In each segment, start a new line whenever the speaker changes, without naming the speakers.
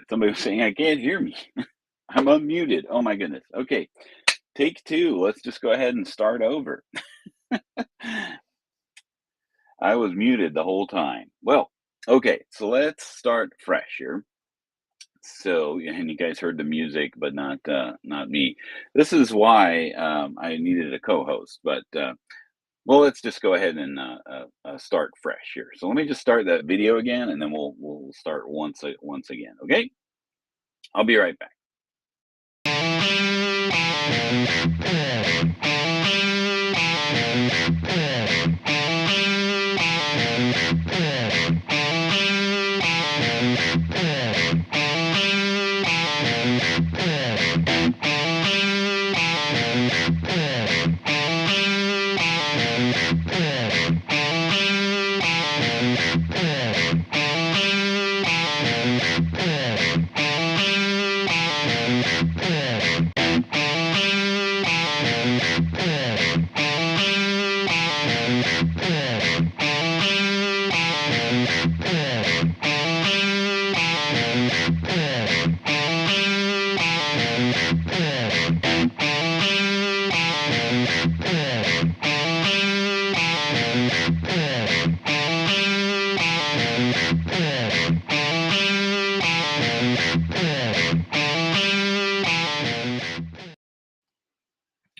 Somebody was saying, I can't hear me. I'm unmuted. Oh my goodness. Okay, take two. Let's just go ahead and start over. I was muted the whole time. Well, okay, so let's start fresh here. So, and you guys heard the music, but not me. This is why I needed a co-host. But well, let's just go ahead and start fresh here. So let me just start that video again, and then we'll start once again. Okay, I'll be right back.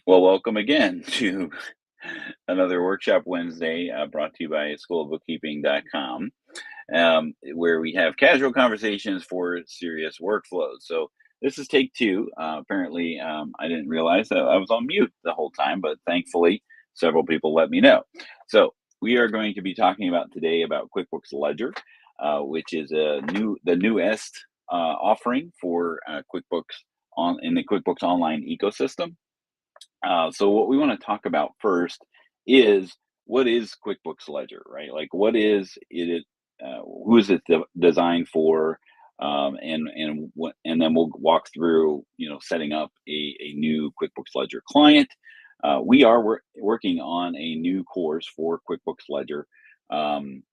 Well, welcome again to another Workshop Wednesday brought to you by schoolofbookkeeping.com, where we have casual conversations for serious workflows. So this is take two. Apparently, I didn't realize that I was on mute the whole time, but thankfully, several people let me know. So we are going to be talking about today about QuickBooks Ledger, which is the newest offering for QuickBooks in the QuickBooks Online ecosystem. So what we want to talk about first is what is QuickBooks Ledger, right? Like what is it? Who is it designed for? And then we'll walk through, setting up a new QuickBooks Ledger client. We are working on a new course for QuickBooks Ledger. And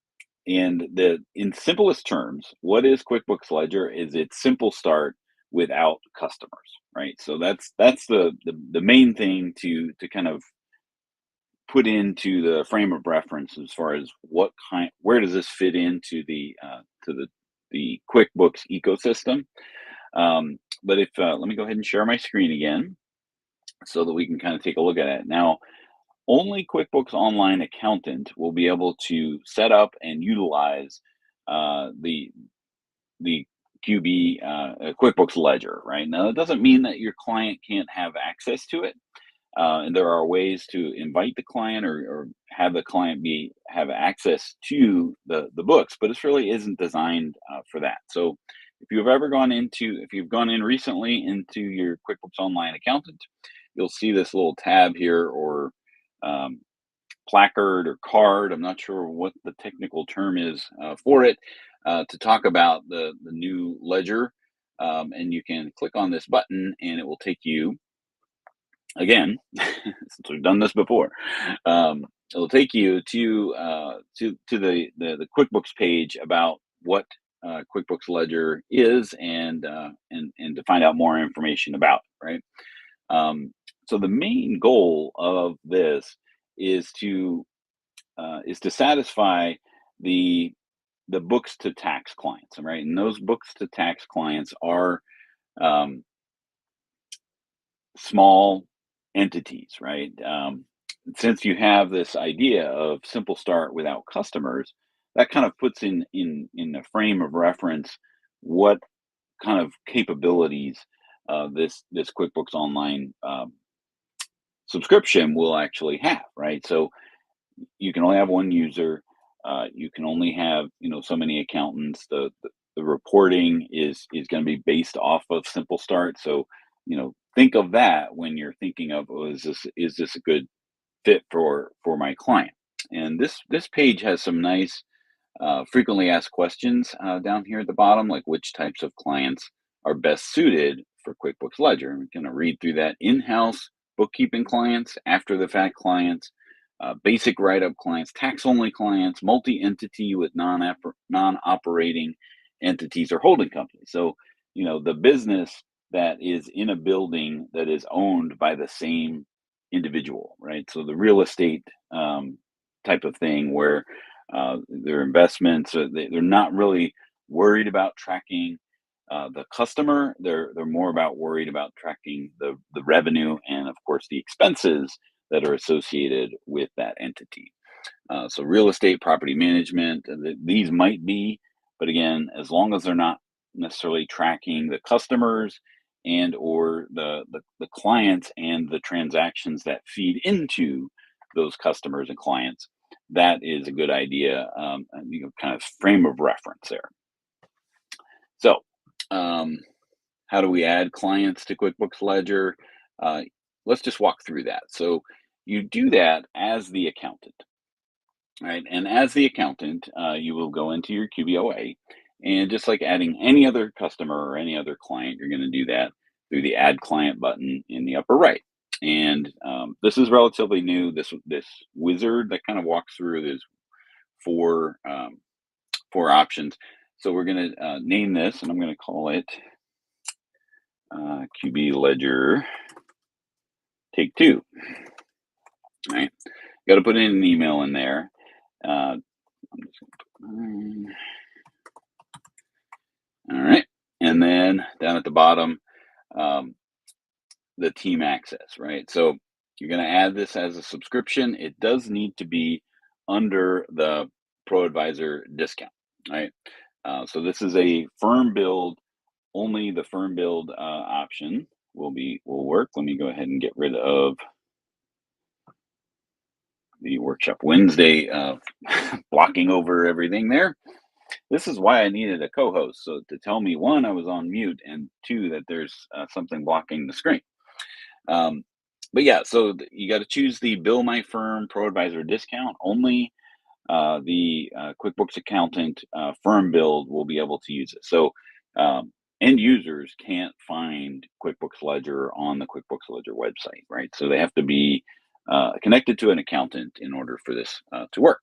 in simplest terms, what is QuickBooks Ledger? Is its simple start without customers, right? So that's the main thing to kind of put into the frame of reference as far as where does this fit into the QuickBooks ecosystem. But if let me go ahead and share my screen again so that we can kind of take a look at it now. Only QuickBooks Online Accountant will be able to set up and utilize the QB QuickBooks Ledger, right? Now, that doesn't mean that your client can't have access to it. And there are ways to invite the client or have the client have access to the books, but it really isn't designed for that. So if you've gone in recently into your QuickBooks Online Accountant, you'll see this little tab here or um, placard or card. I'm not sure what the technical term is for it to talk about the new ledger. And you can click on this button and it will take you again, since we've done this before, it'll take you to the QuickBooks page about what QuickBooks Ledger is and to find out more information about it, right? So the main goal of this is to satisfy the books to tax clients, right? And those books to tax clients are um, small entities, right? Since you have this idea of simple start without customers, that kind of puts in a frame of reference what kind of capabilities this QuickBooks Online subscription will actually have, right? So you can only have one user. You can only have so many accountants. The reporting is going to be based off of Simple Start. So think of that when you're thinking of, oh, is this a good fit for my client? And this page has some nice frequently asked questions down here at the bottom, like which types of clients are best suited for QuickBooks Ledger. I'm going to read through that: in-house bookkeeping clients, after the fact clients, basic write-up clients, tax-only clients, multi-entity with non-operating, entities or holding companies. So, the business that is in a building that is owned by the same individual, right? So the real estate type of thing where their investments, they're not really worried about tracking the customer. They're more about worried about tracking the revenue and, of course, the expenses that are associated with that entity. So real estate, property management, these might be, but again, as long as they're not necessarily tracking the customers and or the clients and the transactions that feed into those customers and clients, that is a good idea, kind of frame of reference there. So, um, how do we add clients to QuickBooks Ledger? Uh, let's just walk through that. So you do that as the accountant. Right. And as the accountant, you will go into your QBOA. And just like adding any other customer or any other client, you're going to do that through the Add Client button in the upper right. And this is relatively new. This wizard that kind of walks through there's four options. So we're going to name this, and I'm going to call it QB Ledger Take Two. All right. Got to put in an email in there. I'm just gonna put all right. And then down at the bottom, um, the team access, right? So you're going to add this as a subscription. It does need to be under the Pro Advisor discount, right? So this is a firm build. Only the firm build option will work. Let me go ahead and get rid of the Workshop Wednesday blocking over everything there. This is why I needed a co-host, so to tell me, one, I was on mute, and two, that there's something blocking the screen. But yeah, so you got to choose the Bill My Firm Pro Advisor discount. Only the QuickBooks Accountant firm build will be able to use it. So end users can't find QuickBooks Ledger on the QuickBooks Ledger website, right? So they have to be connected to an accountant in order for this to work.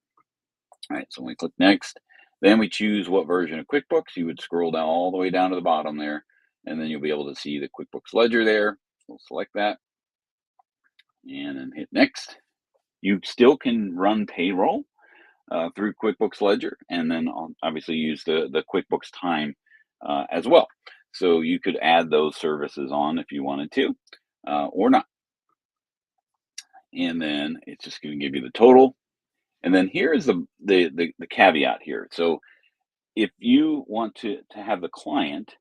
All right, so when we click next, then we choose what version of QuickBooks. You would scroll down all the way down to the bottom there, and then you'll be able to see the QuickBooks Ledger there. We'll select that and then hit next. You still can run payroll through QuickBooks Ledger, and then obviously use the QuickBooks Time as well. So you could add those services on if you wanted to, or not. And then it's just going to give you the total. And then here is the caveat here. So if you want to have the client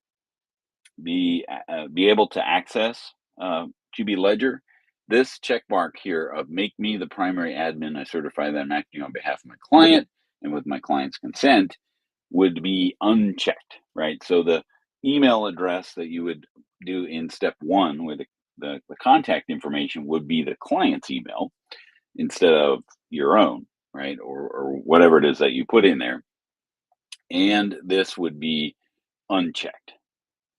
be able to access QB Ledger, this check mark here of make me the primary admin, I certify that I'm acting on behalf of my client and with my client's consent, would be unchecked, right? So the email address that you would do in step one with the contact information would be the client's email instead of your own, right? Or whatever it is that you put in there. And this would be unchecked.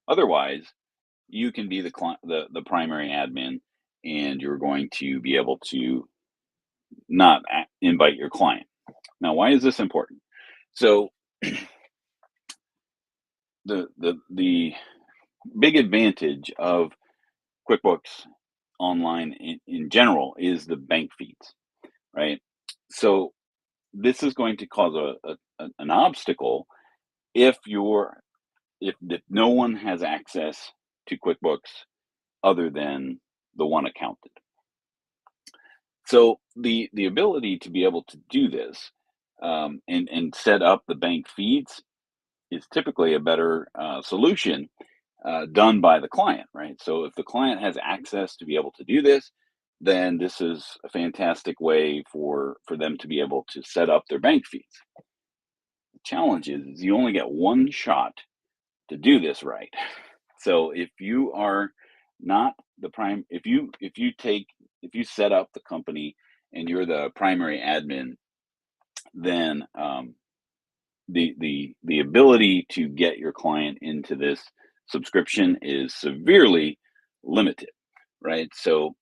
Otherwise, you can be the primary admin, and you're going to be able to not invite your client. Now, why is this important? So the big advantage of QuickBooks Online in general is the bank feeds, right? So this is going to cause an obstacle if no one has access to QuickBooks other than the one accountant. So the ability to be able to do this and set up the bank feeds is typically a better solution done by the client, right? So if the client has access to be able to do this, then this is a fantastic way for them to be able to set up their bank feeds. The challenge is you only get one shot to do this right. So if you are not the prime, if you set up the company and you're the primary admin, then the ability to get your client into this subscription is severely limited, right? So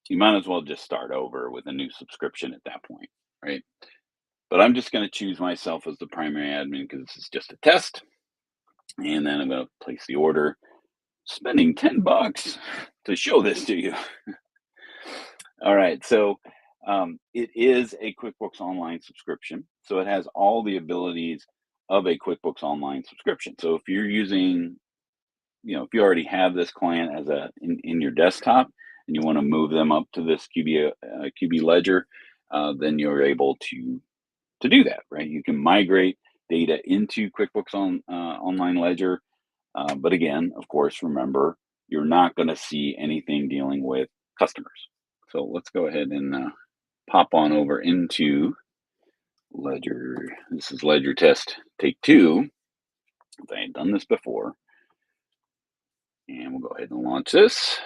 you might as well just start over with a new subscription at that point, right? But I'm just going to choose myself as the primary admin because this is just a test. And then I'm going to place the order, spending $10 to show this to you. All right. So it is a QuickBooks Online subscription. So it has all the abilities of a QuickBooks Online subscription. So if you're using, if you already have this client as in your desktop and you want to move them up to this QB Ledger, then you're able to do that, right? You can migrate data into QuickBooks Online Ledger. But again, of course, remember, you're not going to see anything dealing with customers. So let's go ahead and pop on over into Ledger. This is Ledger test take 2. I had done this before. And we'll go ahead and launch this.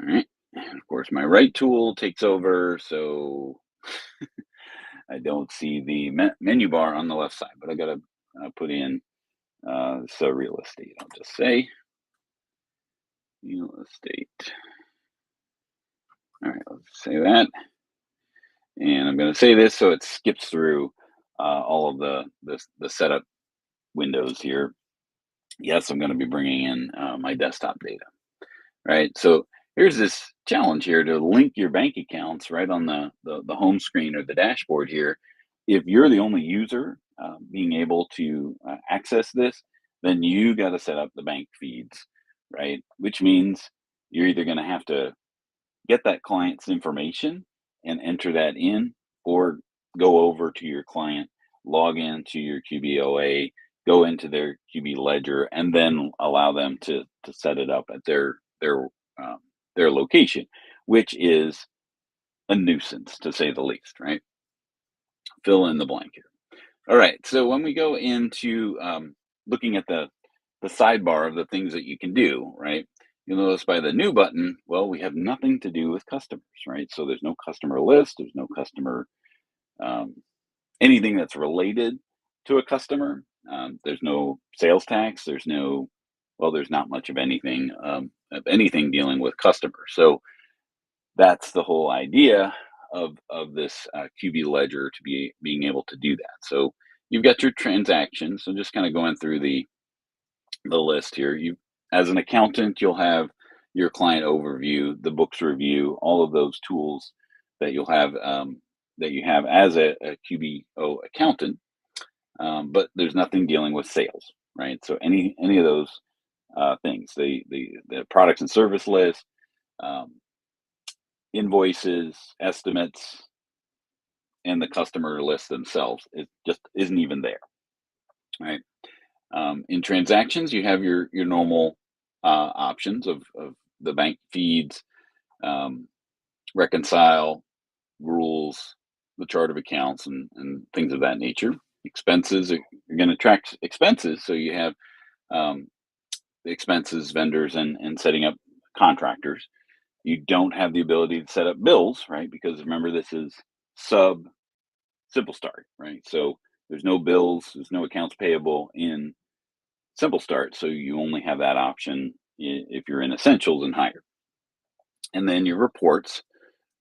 All right. And of course, my right tool takes over. So I don't see the menu bar on the left side, but I got to put in so real estate. I'll just say real estate. All right, let's say that. And I'm going to say this so it skips through all of the setup windows here. Yes, I'm going to be bringing in my desktop data, right? So here's this challenge here to link your bank accounts right on the home screen or the dashboard here. If you're the only user being able to access this, then you got to set up the bank feeds, right? Which means you're either going to have to get that client's information and enter that in, or go over to your client, log into your QBOA, go into their QB Ledger, and then allow them to set it up at their location, which is a nuisance to say the least, right? Fill in the blank here. All right, so when we go into looking at the sidebar of the things that you can do, right? You'll notice by the new button, well, we have nothing to do with customers, right? So there's no customer list, there's no customer, um, anything that's related to a customer. There's no sales tax, there's not much of anything dealing with customers. So that's the whole idea of this QB Ledger to being able to do that. So you've got your transactions. So just kind of going through the list here. You, as an accountant, you'll have your client overview, the books review, all of those tools that you'll have that you have as a QBO accountant. But there's nothing dealing with sales, right? So any of those things, the products and service list, um, invoices, estimates, and the customer list themselves, it just isn't even there, right? In transactions, you have your normal options of the bank feeds, um, reconcile, rules, the chart of accounts, and things of that nature. Expenses, you're going to track expenses, so you have the expenses, vendors, and setting up contractors. You don't have the ability to set up bills, right? Because remember, this is sub Simple Start, right? So there's no bills, there's no accounts payable in Simple Start, so you only have that option if you're in Essentials and higher. And then your reports,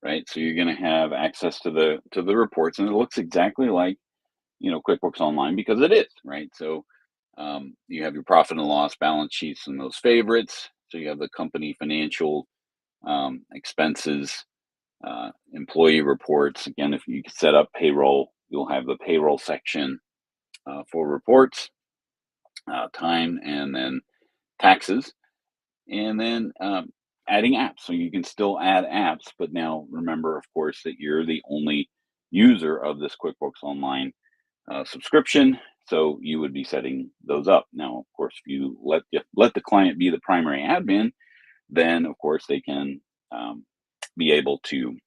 right? So you're going to have access to the reports, and it looks exactly like QuickBooks Online because it is, right? So you have your profit and loss balance sheets and those favorites. So you have the company financial expenses, employee reports. Again, if you set up payroll, you'll have the payroll section for reports, time, and then taxes, and then adding apps. So you can still add apps, but now remember, of course, that you're the only user of this QuickBooks Online subscription. So you would be setting those up. Now, of course, if you let the client be the primary admin, then of course they can be able to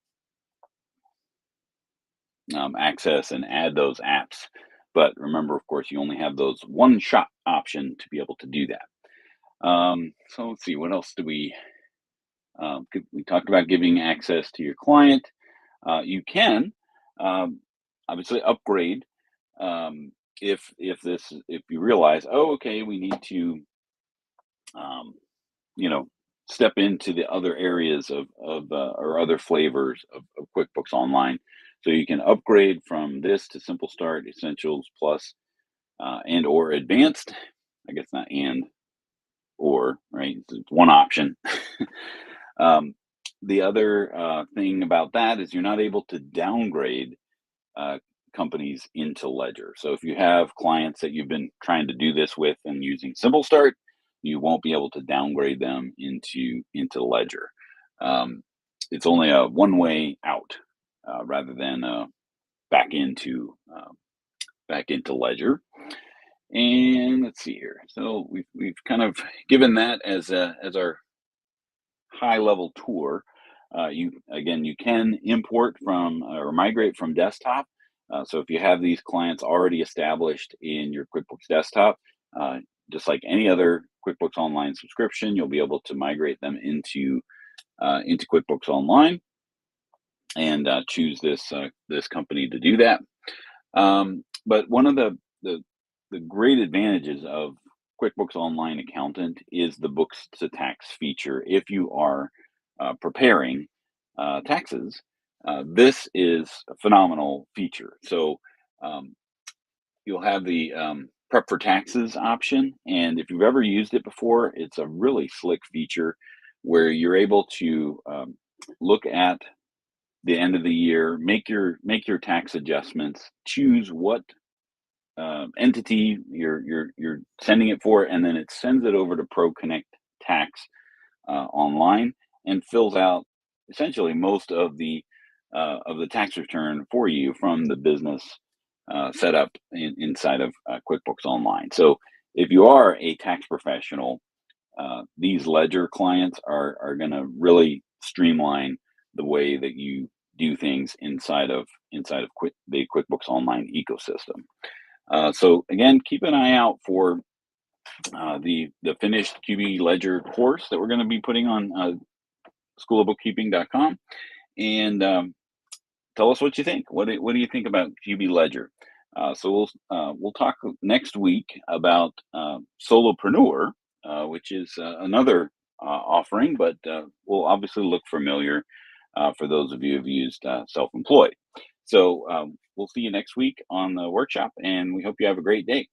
access and add those apps. But remember, of course, you only have those one-shot option to be able to do that. So let's see, what else do we talked about giving access to your client. You can obviously upgrade if you realize, oh, okay, we need to um, you know step into the other areas of or other flavors of QuickBooks Online. So you can upgrade from this to Simple Start, Essentials, Plus, and or advanced. I guess not and or, right? It's one option. um, the other thing about that is you're not able to downgrade uh, companies into Ledger. So if you have clients that you've been trying to do this with and using Simple Start, you won't be able to downgrade them into Ledger. Um, it's only a one way out rather than back into back into Ledger. And let's see here. So we've kind of given that as our high level tour. You can import from or migrate from desktop. So if you have these clients already established in your QuickBooks desktop, uh, just like any other QuickBooks Online subscription, you'll be able to migrate them into QuickBooks Online and choose this company to do that. But one of the great advantages of QuickBooks Online Accountant is the books to tax feature. If you are preparing taxes, this is a phenomenal feature. So um, you'll have the prep for taxes option, and if you've ever used it before, it's a really slick feature where you're able to look at the end of the year, make your tax adjustments, choose what entity you're sending it for, and then it sends it over to ProConnect Tax online and fills out essentially most of the tax return for you from the business setup inside of QuickBooks Online. So if you are a tax professional, these Ledger clients are going to really streamline the way that you do things inside of the QuickBooks Online ecosystem. So again, keep an eye out for the finished QB Ledger course that we're going to be putting on schoolofbookkeeping.com, and tell us what you think. What do you think about QB Ledger? So we'll talk next week about Solopreneur, which is another offering, but will obviously look familiar for those of you who've used self-employed. So we'll see you next week on the workshop, and we hope you have a great day.